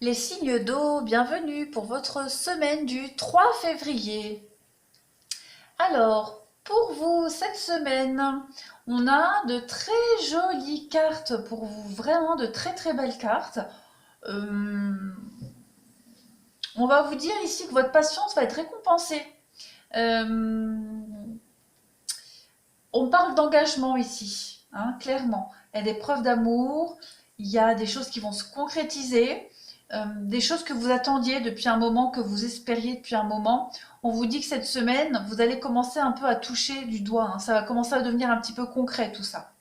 Les signes d'eau, bienvenue pour votre semaine du 3 février. Alors, pour vous, cette semaine, on a de très jolies cartes pour vous, vraiment de très très belles cartes. Euh, on va vous dire ici que votre patience va être récompensée. Euh, on parle d'engagement ici, hein, clairement. Il y a des preuves d'amour, il y a des choses qui vont se concrétiser. Des choses que vous attendiez depuis un moment, que vous espériez depuis un moment. On vous dit que cette semaine, vous allez commencer un peu à toucher du doigt, hein. Ça va commencer à devenir un petit peu concret tout ça.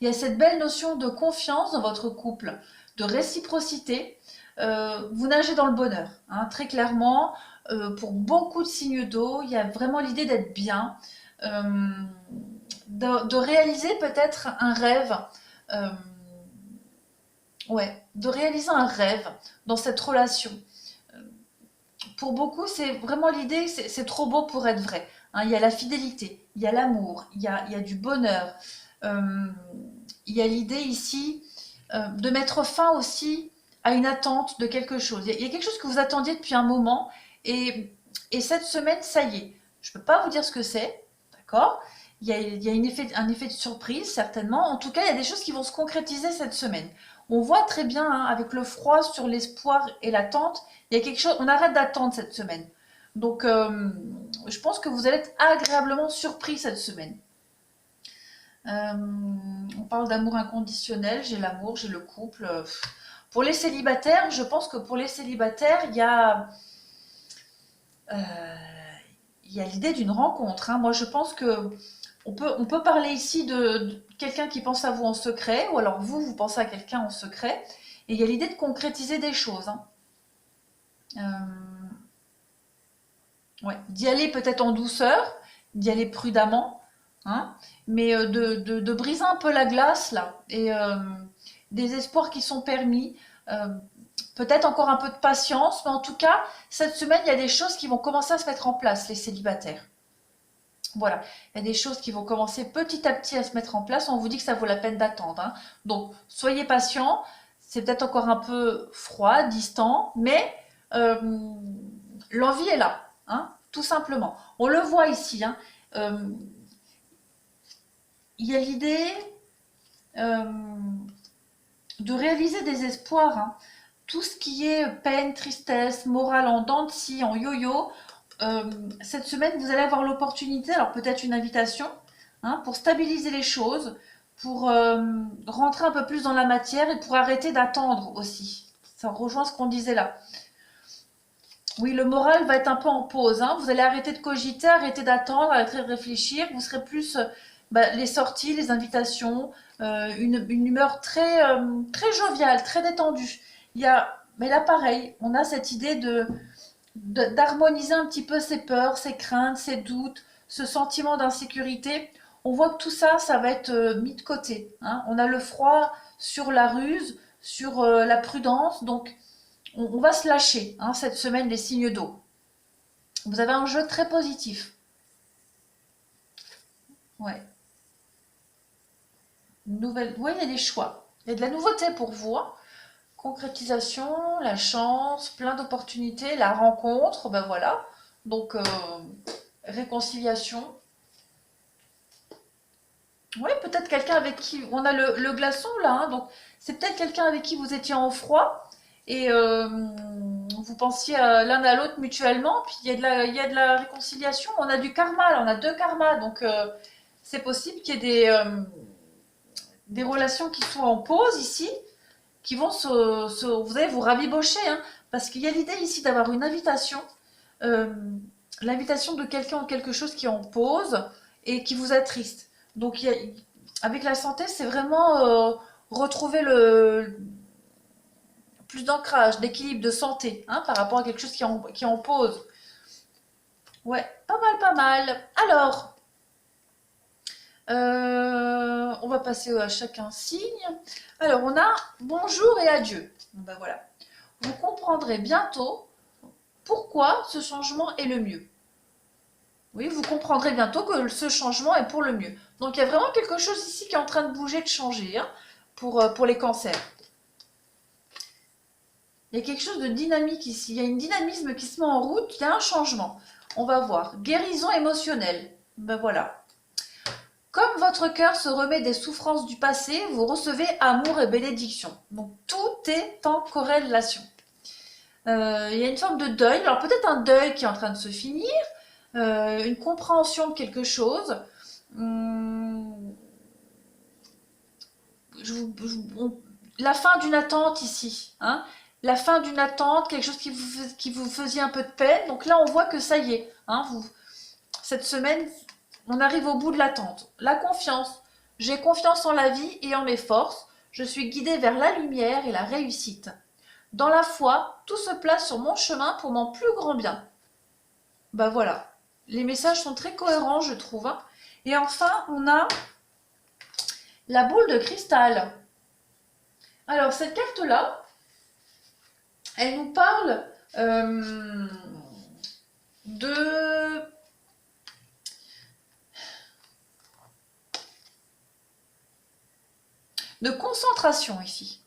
Il y a cette belle notion de confiance dans votre couple, de réciprocité. Vous nagez dans le bonheur, hein, très clairement. Pour beaucoup de signes d'eau, il y a vraiment l'idée d'être bien, euh, de réaliser peut-être un rêve. Euh, Ouais, de réaliser un rêve dans cette relation. Pour beaucoup, c'est vraiment l'idée, c'est trop beau pour être vrai, hein. Il y a la fidélité, il y a l'amour, il y a du bonheur. Euh, il y a l'idée ici de mettre fin aussi à une attente de quelque chose. Il y a quelque chose que vous attendiez depuis un moment et cette semaine, ça y est. Je ne peux pas vous dire ce que c'est, d'accord? Il y a un effet de surprise, certainement. En tout cas, il y a des choses qui vont se concrétiser cette semaine. On voit très bien, hein, avec le froid sur l'espoir et l'attente, il y a quelque chose, on arrête d'attendre cette semaine. Donc, je pense que vous allez être agréablement surpris cette semaine. On parle d'amour inconditionnel, j'ai l'amour, j'ai le couple. Pour les célibataires, je pense que pour les célibataires, euh, il y a l'idée d'une rencontre, hein. Moi, je pense que on peut parler ici de quelqu'un qui pense à vous en secret, ou alors vous pensez à quelqu'un en secret. Et il y a l'idée de concrétiser des choses, hein. Euh, ouais, d'y aller peut-être en douceur, d'y aller prudemment, hein, mais de briser un peu la glace là, et des espoirs qui sont permis. euh, Peut-être encore un peu de patience, mais en tout cas, cette semaine, il y a des choses qui vont commencer à se mettre en place, les célibataires. Voilà, il y a des choses qui vont commencer petit à petit à se mettre en place. On vous dit que ça vaut la peine d'attendre, hein. Donc, soyez patient. C'est peut-être encore un peu froid, distant, mais euh, l'envie est là, hein, tout simplement. On le voit ici, hein. Euh, il y a l'idée euh, de réaliser des espoirs, hein. Tout ce qui est peine, tristesse, morale en dents de scie, en yo-yo, cette semaine, vous allez avoir l'opportunité, alors peut-être une invitation, hein, pour stabiliser les choses, pour rentrer un peu plus dans la matière et pour arrêter d'attendre aussi. Ça rejoint ce qu'on disait là. Oui, le moral va être un peu en pause, hein. Vous allez arrêter de cogiter, arrêter d'attendre, arrêter de réfléchir. Vous serez plus les sorties, les invitations, une humeur très joviale, très détendue. Mais là, pareil, on a cette idée d'harmoniser un petit peu ses peurs, ses craintes, ses doutes, ce sentiment d'insécurité. On voit que tout ça, ça va être mis de côté, hein. On a le froid sur la ruse, sur la prudence, donc on va se lâcher, hein, cette semaine, les signes d'eau. Vous avez un jeu très positif. Ouais. Nouvelle. Ouais, il y a des choix. Il y a de la nouveauté pour vous, hein. Concrétisation, la chance, plein d'opportunités, la rencontre, ben voilà. Donc, réconciliation. Oui, peut-être quelqu'un avec qui. On a le glaçon là, hein, donc c'est peut-être quelqu'un avec qui vous étiez en froid et vous pensiez l'un à l'autre mutuellement, puis il y a de la réconciliation. On a du karma, là, on a deux karmas, donc c'est possible qu'il y ait des relations qui soient en pause ici, qui vont vous allez vous rabibocher, hein, parce qu'il y a l'idée ici d'avoir une invitation, euh, l'invitation de quelqu'un ou quelque chose qui est en pause et qui vous attriste. Donc avec la santé, c'est vraiment retrouver le plus d'ancrage, d'équilibre, de santé, hein, par rapport à quelque chose qui est en pause. Ouais, pas mal, pas mal. Alors, on va passer à chacun signe. Alors, on a bonjour et adieu. Ben voilà. Vous comprendrez bientôt pourquoi ce changement est le mieux. Oui, vous comprendrez bientôt que ce changement est pour le mieux. Donc, il y a vraiment quelque chose ici qui est en train de bouger, de changer, hein, pour les cancers. Il y a quelque chose de dynamique ici. Il y a un dynamisme qui se met en route. Il y a un changement. On va voir. Guérison émotionnelle. Ben voilà. Comme votre cœur se remet des souffrances du passé, vous recevez amour et bénédiction. Donc tout est en corrélation. Il y a une forme de deuil. Alors peut-être un deuil qui est en train de se finir, une compréhension de quelque chose. La fin d'une attente ici. Hein, la fin d'une attente, quelque chose qui vous faisait un peu de peine. Donc là, on voit que ça y est. Hein, cette semaine, on arrive au bout de l'attente. La confiance. J'ai confiance en la vie et en mes forces. Je suis guidée vers la lumière et la réussite. Dans la foi, tout se place sur mon chemin pour mon plus grand bien. Ben voilà. Les messages sont très cohérents, je trouve. Et enfin, on a la boule de cristal. Alors, cette carte-là, elle nous parle de concentration ici.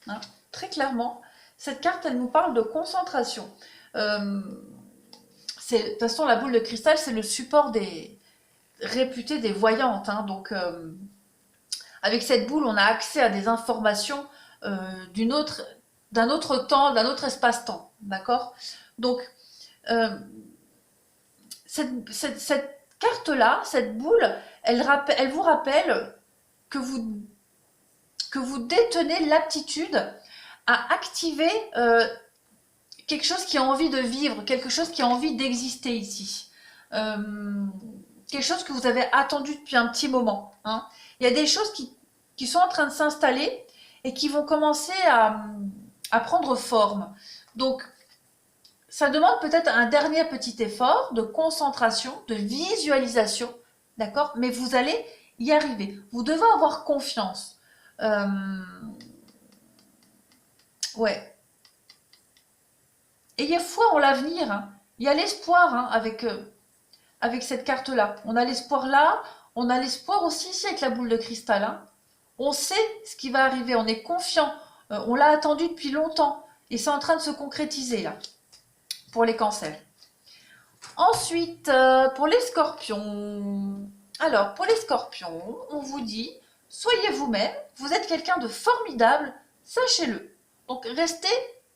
Hein, très clairement, cette carte, elle nous parle de concentration. De toute façon, la boule de cristal, c'est le support réputé des voyantes. Hein, donc, avec cette boule, on a accès à des informations d'un autre temps, d'un autre espace-temps. D'accord? Donc, cette carte-là, cette boule, elle vous rappelle que vous détenez l'aptitude à activer quelque chose qui a envie de vivre, quelque chose qui a envie d'exister ici. Quelque chose que vous avez attendu depuis un petit moment. Hein. Il y a des choses qui sont en train de s'installer et qui vont commencer à prendre forme. Donc, ça demande peut-être un dernier petit effort de concentration, de visualisation, d'accord? Mais vous allez y arriver. Vous devez avoir confiance. Ouais. Ayez foi en l'avenir. Hein. Il y a l'espoir hein, avec cette carte-là. On a l'espoir là, on a l'espoir aussi ici avec la boule de cristal. Hein. On sait ce qui va arriver, on est confiant. On l'a attendu depuis longtemps et c'est en train de se concrétiser là, pour les cancers. Ensuite, pour les scorpions. Alors, pour les scorpions, on vous dit, soyez vous-même, vous êtes quelqu'un de formidable, sachez-le. Donc, restez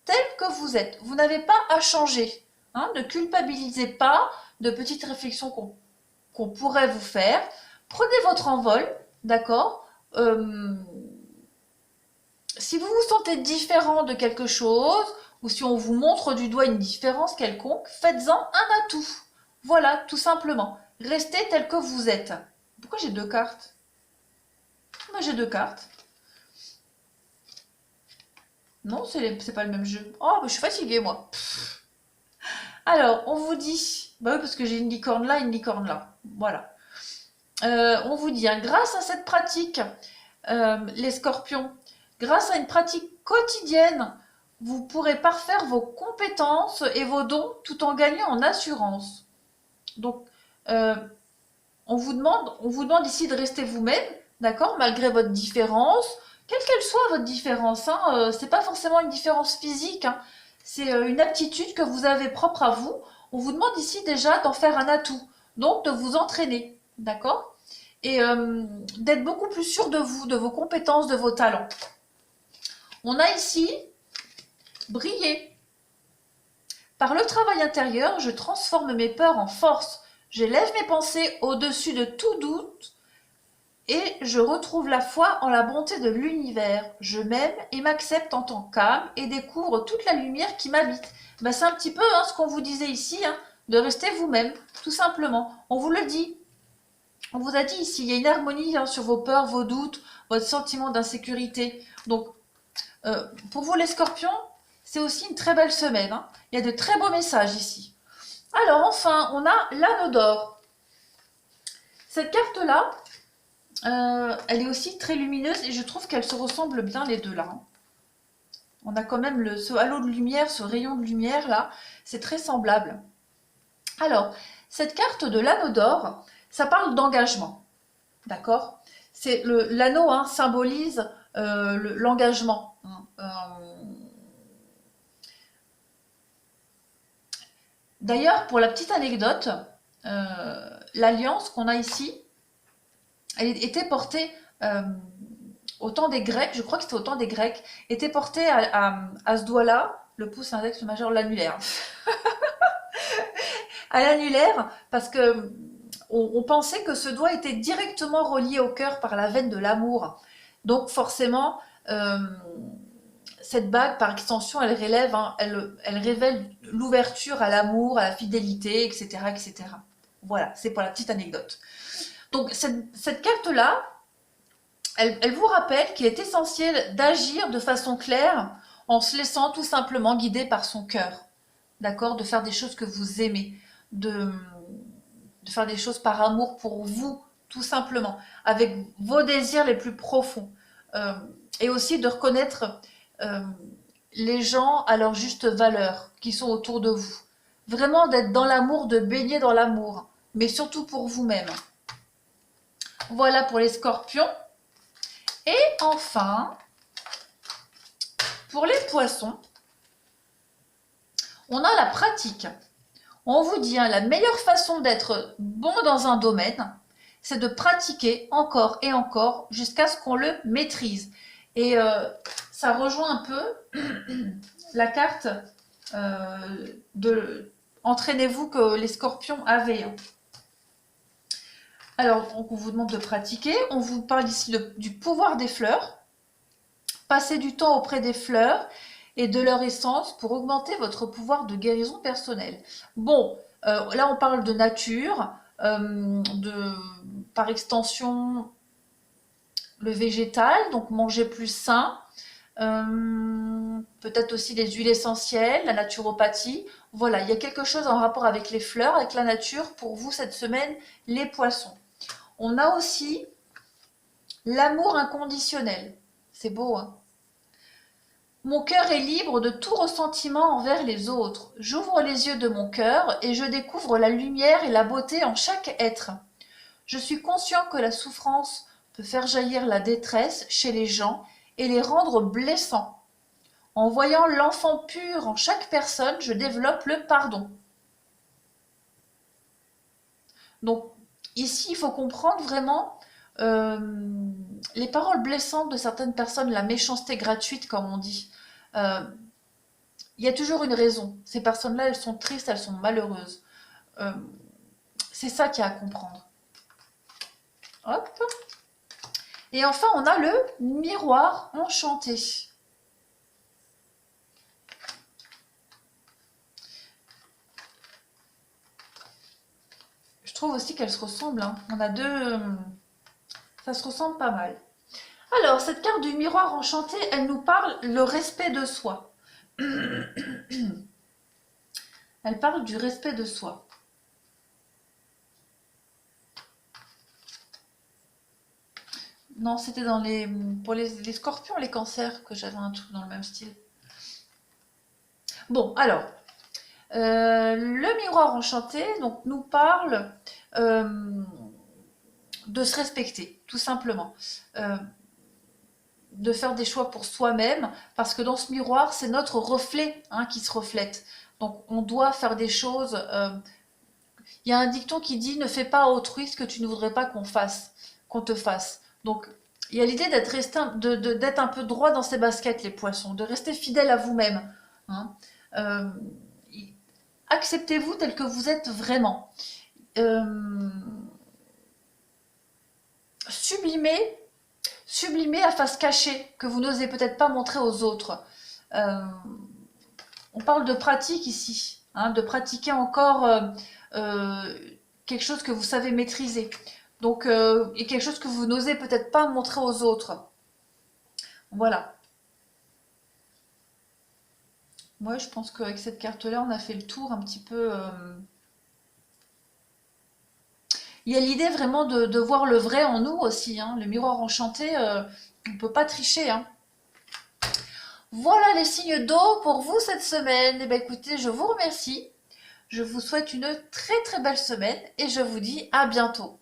tel que vous êtes. Vous n'avez pas à changer. Hein, ne culpabilisez pas de petites réflexions qu'on pourrait vous faire. Prenez votre envol, d'accord si vous vous sentez différent de quelque chose, ou si on vous montre du doigt une différence quelconque, faites-en un atout. Voilà, tout simplement. Restez tel que vous êtes. Pourquoi j'ai 2 cartes? Moi j'ai 2 cartes. Non, c'est pas le même jeu. Oh, je suis fatiguée, moi. Alors, on vous dit... Bah oui, parce que j'ai une licorne là, une licorne là. Voilà. On vous dit, hein, grâce à cette pratique, les scorpions, grâce à une pratique quotidienne, vous pourrez parfaire vos compétences et vos dons tout en gagnant en assurance. Donc, on vous demande ici de rester vous-même, d'accord, malgré votre différence, quelle qu'elle soit votre différence. Hein, c'est pas forcément une différence physique, hein, c'est une aptitude que vous avez propre à vous. On vous demande ici déjà d'en faire un atout, donc de vous entraîner, d'accord, et d'être beaucoup plus sûr de vous, de vos compétences, de vos talents. On a ici briller. Par le travail intérieur, je transforme mes peurs en force. J'élève mes pensées au-dessus de tout doute et je retrouve la foi en la bonté de l'univers. Je m'aime et m'accepte en tant qu'âme et découvre toute la lumière qui m'habite. Ben, c'est un petit peu hein, ce qu'on vous disait ici, hein, de rester vous-même, tout simplement. On vous le dit. On vous a dit ici, il y a une harmonie hein, sur vos peurs, vos doutes, votre sentiment d'insécurité. Donc, pour vous les scorpions, c'est aussi une très belle semaine. Hein. Il y a de très beaux messages ici. Alors enfin, on a l'anneau d'or. Cette carte-là, elle est aussi très lumineuse et je trouve qu'elle se ressemble bien les deux là. Hein. On a quand même ce halo de lumière, ce rayon de lumière là, c'est très semblable. Alors, cette carte de l'anneau d'or, ça parle d'engagement. D'accord? L'anneau hein, symbolise l'engagement. Hein. D'ailleurs, pour la petite anecdote, l'alliance qu'on a ici, elle était portée au temps des Grecs, je crois que c'était au temps des Grecs, était portée à ce doigt-là, le pouce, l'index, le majeur, l'annulaire. À l'annulaire, parce que on pensait que ce doigt était directement relié au cœur par la veine de l'amour. Donc forcément, cette bague, par extension, elle relève, hein, elle révèle l'ouverture à l'amour, à la fidélité, etc., etc. Voilà, c'est pour la petite anecdote. Donc cette carte-là, elle vous rappelle qu'il est essentiel d'agir de façon claire en se laissant tout simplement guider par son cœur. D'accord? De faire des choses que vous aimez, de faire des choses par amour pour vous, tout simplement, avec vos désirs les plus profonds. Euh, et aussi de reconnaître euh, les gens à leur juste valeur qui sont autour de vous. Vraiment d'être dans l'amour, de baigner dans l'amour, mais surtout pour vous-même. Voilà pour les scorpions. Et enfin, pour les poissons, on a la pratique. On vous dit, hein, la meilleure façon d'être bon dans un domaine, c'est de pratiquer encore et encore jusqu'à ce qu'on le maîtrise. Et ça rejoint un peu la carte de entraînez-vous que les scorpions avaient. Alors, on vous demande de pratiquer. On vous parle ici du pouvoir des fleurs. Passez du temps auprès des fleurs et de leur essence pour augmenter votre pouvoir de guérison personnelle. Bon, là on parle de nature, par extension le végétal, donc manger plus sain, peut-être aussi les huiles essentielles, la naturopathie. Voilà, il y a quelque chose en rapport avec les fleurs, avec la nature pour vous cette semaine, les poissons. On a aussi l'amour inconditionnel. C'est beau, hein? Mon cœur est libre de tout ressentiment envers les autres. J'ouvre les yeux de mon cœur et je découvre la lumière et la beauté en chaque être. Je suis conscient que la souffrance peut faire jaillir la détresse chez les gens et les rendre blessants. En voyant l'enfant pur en chaque personne, je développe le pardon. Donc ici, il faut comprendre vraiment les paroles blessantes de certaines personnes, la méchanceté gratuite, comme on dit. Il y a toujours une raison. Ces personnes-là, elles sont tristes, elles sont malheureuses. C'est ça qu'il y a à comprendre. Hop. Et enfin, on a le miroir enchanté. Je trouve aussi qu'elles se ressemblent, hein. On a deux... Ça se ressemble pas mal. Alors, cette carte du miroir enchanté, elle nous parle le respect de soi. Elle parle du respect de soi. Non, c'était pour les scorpions, les cancers, que j'avais un truc dans le même style. Bon, alors, le miroir enchanté donc, nous parle de se respecter, tout simplement. De faire des choix pour soi-même, parce que dans ce miroir, c'est notre reflet, hein, qui se reflète. Donc, on doit faire des choses. Il y a un dicton qui dit « Ne fais pas à autrui ce que tu ne voudrais pas qu'on te fasse ». Donc, il y a l'idée d'être un peu droit dans ses baskets, les poissons, de rester fidèle à vous-même. Hein. Acceptez-vous tel que vous êtes vraiment. Sublimez à face cachée, que vous n'osez peut-être pas montrer aux autres. On parle de pratique ici, hein, de pratiquer encore quelque chose que vous savez maîtriser. Donc, et quelque chose que vous n'osez peut-être pas montrer aux autres. Voilà. Moi, je pense qu'avec cette carte-là, on a fait le tour un petit peu. Il y a l'idée vraiment de voir le vrai en nous aussi. Hein. Le miroir enchanté, on ne peut pas tricher. Hein. Voilà les signes d'eau pour vous cette semaine. Eh bien, écoutez, je vous remercie. Je vous souhaite une très très belle semaine et je vous dis à bientôt.